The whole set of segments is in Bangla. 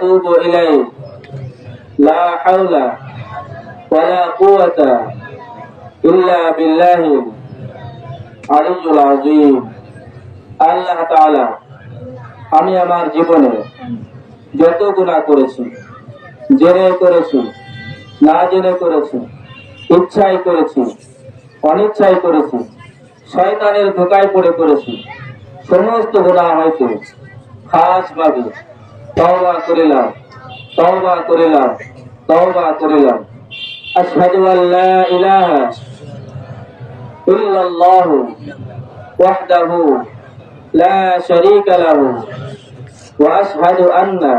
وأتوب إليه لا حول ولا قوة إلا بالله العلي العظيم আল্লাহ তাআলা আমি আমার জীবনে যত গুনাহ করেছি, জেনে করেছি, না জেনে করেছি, ইচ্ছায় করেছি, অনিচ্ছায় করেছি, শয়তানের ধোঁকায় পড়ে করেছি, সমস্ত গুনাহ হইতে খাস ভাবে তওবা করিলাম, তওবা করিলাম, তওবা করিলাম। আশহাদু আল্লা ইলাহা ইল্লাল্লাহু ওয়াহদাহু লা শারীকা লাহু ওয়া আশহাদু আন্না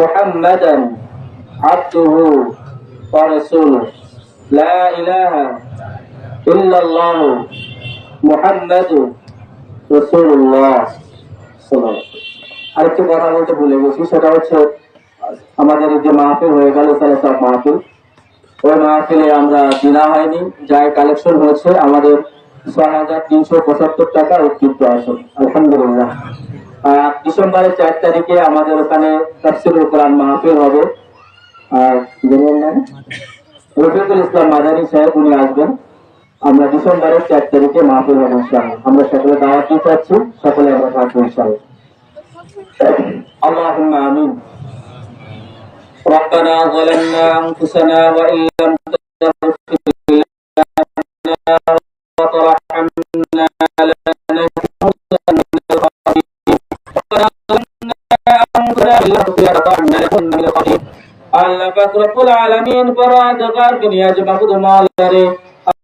মুহাম্মাদান আবদুহু ওয়া রাসূলুহু লা ইলাহা ইল্লাল্লাহু মুহাম্মাদুর রাসূলুল্লাহ। আরেকটি কথা বলতে ভুলে গেছি, সেটা হচ্ছে আমাদের যে মাহফিল হয়ে গেল সালাত মাহফিল, ওই মাহফিলে আমরা দিনা হয়নি, যাই কালেকশন হয়েছে আমাদের ৬,৩৭৫ টাকা উৎকৃষ্ট আছে, আলহামদুলিল্লাহ। ডিসেম্বরের ৪ তারিখে আমাদের ওখানে তাফসীরুল কোরআন মাহফিল হবে। আর রফিকুল ইসলাম মাদানী সাহেব উনি আসবেন। আমরা ডিসেম্বরের ৪ তারিখে মাহফিল হবে ইনশাআল্লাহ। আমরা সকলে দাওয়াত দিতে চাচ্ছি, সকলে আমরা থাকবো ইনশাআল্লাহ। আল্লাহুম্মা আমিন। ربنا ظلمنا أنفسنا وإن لم تغفر لنا وترحمنا لنكونن من الخاسرين. ربنا ظلمنا أنفسنا আল্লাহ পাক রব্বুল আলামিন পরওয়ারদিগার দুনিয়া যে মাবুদ মাওলা রে,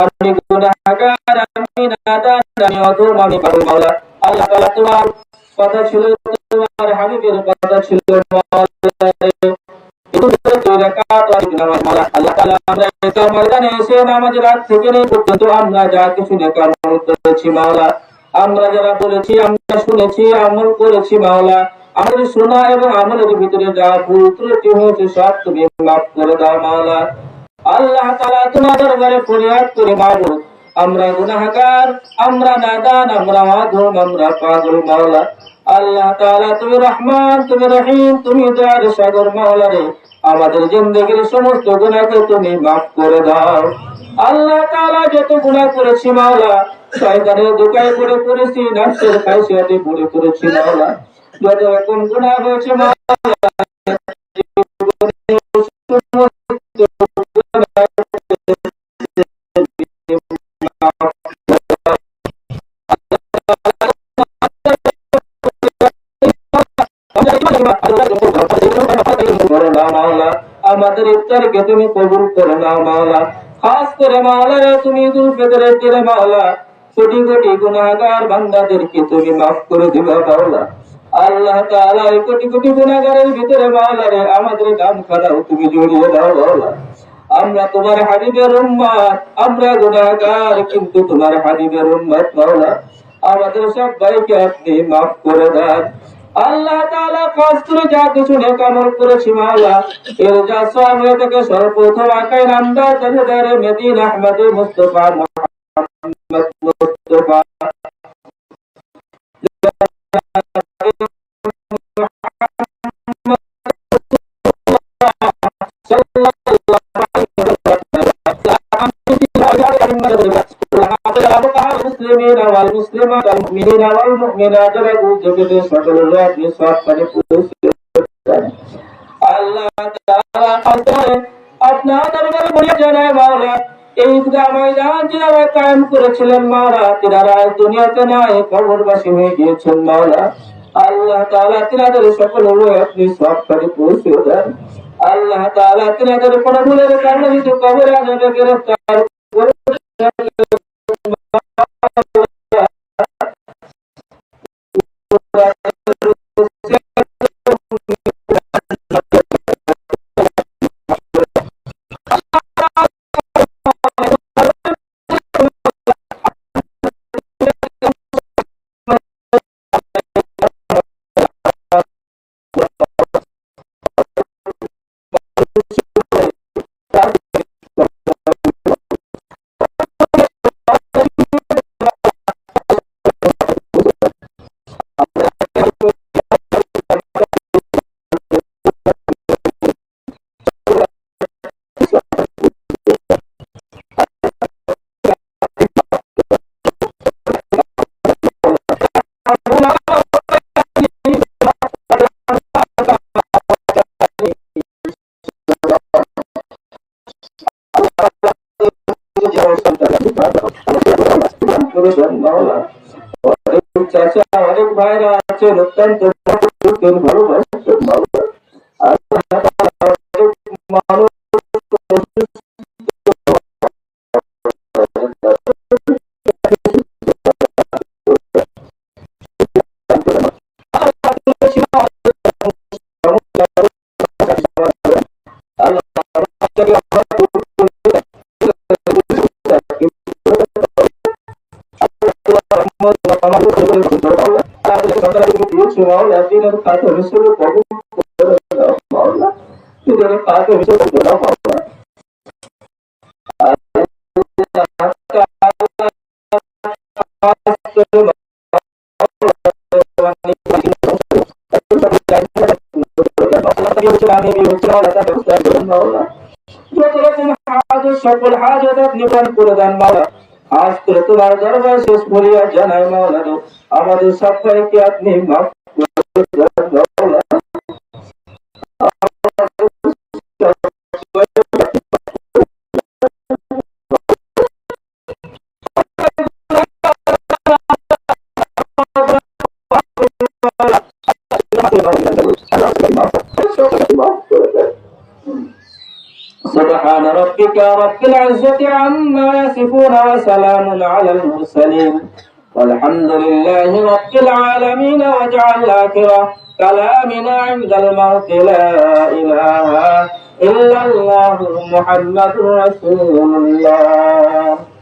আমি গুনাহগার, আমি নাদান, আমি অধম, আমি পাগল মাওলা। আল্লাহ তাআলা তোমার কথা ছিল, তোমার হাবিবের কথা ছিল মাওলা রে, আমরা যা কিছু করেছি মাওলা, আমরা যারা বলেছি, আমরা শুনেছি, আমল করেছি মাওলা, আমাদের শোনা এবং আমলের ভিতরে যা ভুল ত্রুটি হয়েছে সব তুমি মাফ করে দাও মাওলা। আল্লাহ তাআলা তোমার দরবারে ফরিয়াদ করে মাবুদ, আমরা গুনাহগার, আমরা নাদান, আমরা অধম, আমরা পাগল মাওলা। আল্লাহ তাআলা তুমি রহমান, তুমি রহিম, তুমি দয়ার সাগর মাওলা রে, আমাদের জিন্দেগীর সমস্ত গুনাহকে তুমি মাফ করে দাও। আল্লাহ তাআলা যত গুনাহ করেছি মাওলা, শয়তানের ধোঁকায় পড়ে করেছি, নফসের খায়শিয়াতে পড়ে করেছি মাওলা, যত রকম গুনাহ হয়েছে মাওলা, আমাদের ইফতারকে তুমি কবুল করে নাও মাওলা। খাস করে মাওলা রে, তুমি ঈদুল ফিতরের দিনে মাওলা কোটি কোটি গুনাহগার বান্দাদেরকে তুমি মাফ করে দিবা মাওলা। আল্লাহ তাআলা এই কোটি কোটি গুনাহগারের ভিতরে মাওলা রে, আমাদের নাম খানাও তুমি জড়িয়ে দাও মাওলা। আমরা তোমার হাবিবের উম্মত, আমরা গুনাহগার কিন্তু তোমার হাবিবের উম্মত মাওলা। আমাদের সবাইকে আপনি মাফ করে দেন। আল্লাহ তাআলা খাস করে যা কিছু নেক আমল করেছি মাওলা, এর যা সওয়াব হয়ে থাকে সর্বপ্রথম আকায়ে নামদার তাজদারে মদিনা আহমদ মুস্তাফা মুহাম্মদ মুস্তাফা المسلمين والمسلمات والمؤمنين والمؤمنات له جبت সকল রব সব করে পুরস্কার। আল্লাহ তাআলা আপনার দরবারে বলিয়া জানায় মাওলা, এই ঈদগাহ ময়দান যারা কায়েম করেছিলেন মাওলা, তিনারা দুনিয়াতে নাই, কবরবাসী হয়ে গিয়েছেন মাওলা। আল্লাহ তাআলা তিনাদের সকল রব আপনি সব করে পুরস্কার দেন। আল্লাহ তাআলা তিনাদের কোন ভুলের কারণে যদি কবরে আযাবে গ্রেফতার করে চাচা অনেক ভাইরা আছেন অত্যন্ত ভালোবাসেন বাবা। আল্লাহ তাআলা অনেক মানুষ সকল হাজত নিবারণ করে দেন মাওলা। আজ করে তোমার দরবার শেষ বলিয়া জানাই মাওলা, আমাদের সবাইকে আপনি মাফ করে দেন মাওলা। سبحان ربك رب العزة عما يصفون وسلام على المرسلين والحمد لله رب العالمين واجعل آخر كلامنا عند الموت لا إله إلا الله محمد رسول الله.